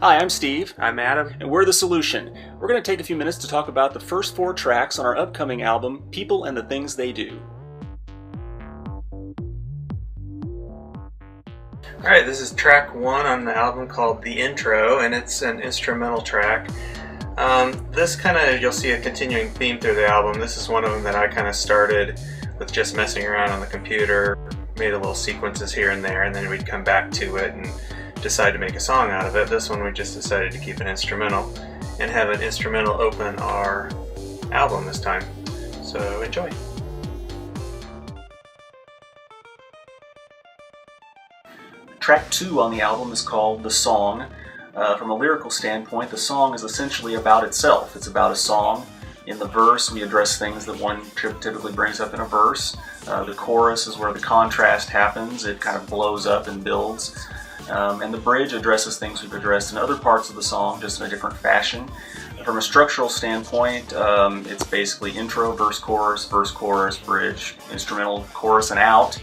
Hi, I'm Steve, I'm Adam. and we're The Solution. We're going to take a few minutes to talk about the first 4 tracks on our upcoming album, People and the Things They Do. Alright, this is track 1 on the album called The Intro, and it's an instrumental track. This you'll see a continuing theme through the album. This is one of them that I kind of started with just messing around on the computer, made a little sequences here and there, and then we'd come back to it and decide to make a song out of it. This one we just decided to keep an instrumental and have an instrumental open our album this time. So enjoy. Track 2 on the album is called The Song. From a lyrical standpoint, the song is essentially about itself. It's about a song. In the verse, we address things that one typically brings up in a verse. The chorus is where the contrast happens. It kind of blows up and builds. And the bridge addresses things we've addressed in other parts of the song, just in a different fashion. From a structural standpoint, it's basically intro, verse, chorus, bridge, instrumental, chorus, and out.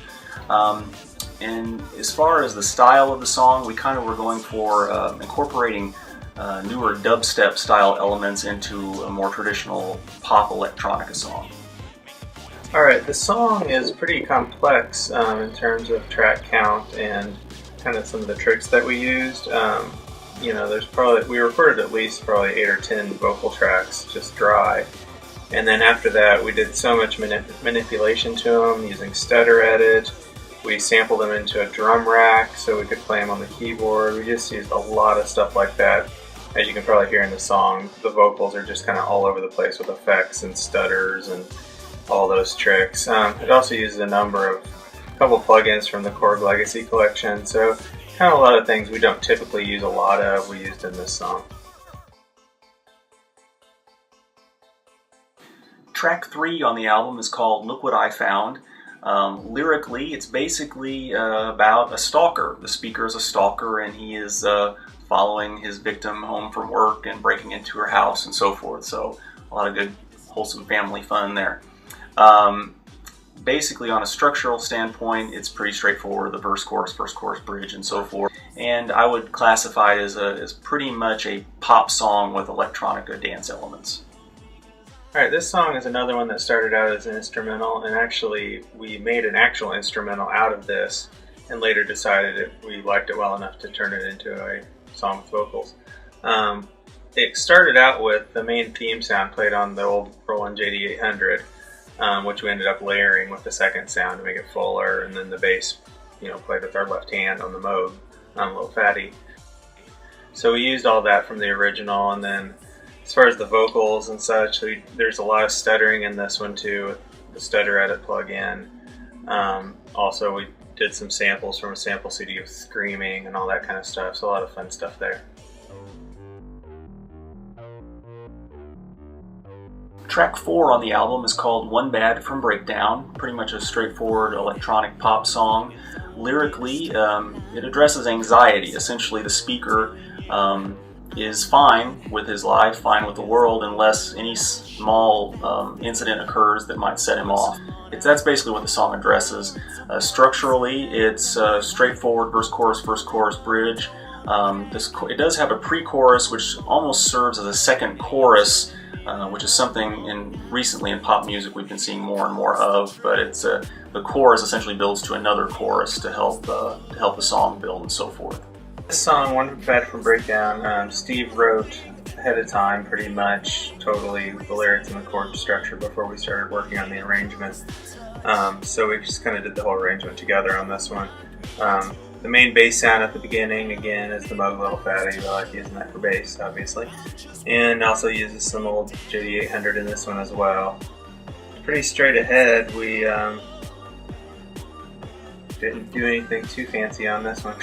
And as far as the style of the song, we kind of were going for incorporating newer dubstep style elements into a more traditional pop electronica song. Alright, the song is pretty complex in terms of track count and kind of some of the tricks that we used. We recorded at least probably 8 or 10 vocal tracks just dry, and then after that we did so much manipulation to them using Stutter Edit. We sampled them into a drum rack so we could play them on the keyboard. We just used a lot of stuff like that. As you can probably hear in the song, the vocals are just kind of all over the place with effects and stutters and all those tricks. It also uses a couple plugins from the Korg Legacy collection, so kind of a lot of things we don't typically use a lot of, we used in this song. Track 3 on the album is called Look What I Found. Lyrically, it's basically about a stalker. The speaker is a stalker, and he is following his victim home from work and breaking into her house and so forth. So a lot of good, wholesome family fun there. Basically, on a structural standpoint, it's pretty straightforward. The verse, chorus, bridge, and so forth. And I would classify it as pretty much a pop song with electronica dance elements. Alright, this song is another one that started out as an instrumental, and actually we made an actual instrumental out of this and later decided we liked it well enough to turn it into a song with vocals. It started out with the main theme sound played on the old Roland JD800, which we ended up layering with the second sound to make it fuller, and then the bass played with our left hand on the Moog, on Low Fatty. So we used all that from the original, and then as far as the vocals and such, there's a lot of stuttering in this one too, with the Stutter Edit plugin. Also, we did some samples from a sample CD with screaming and all that kind of stuff, so a lot of fun stuff there. Track 4 on the album is called One Bad from Breakdown, pretty much a straightforward electronic pop song. Lyrically, it addresses anxiety. Essentially, the speaker is fine with his life, fine with the world, unless any small incident occurs that might set him off. That's basically what the song addresses. Structurally, it's straightforward verse, chorus, bridge. It does have a pre-chorus, which almost serves as a second chorus, which is something recently in pop music we've been seeing more and more of. But the chorus essentially builds to another chorus to help the song build and so forth. This song, One Bad from Breakdown, Steve wrote ahead of time pretty much totally the lyrics and the chord structure before we started working on the arrangement. So we just kind of did the whole arrangement together on this one. The main bass sound at the beginning, again, is the Moog Little Fatty. I like using that for bass, obviously. And also uses some old JD800 in this one as well. Pretty straight ahead. We didn't do anything too fancy on this one.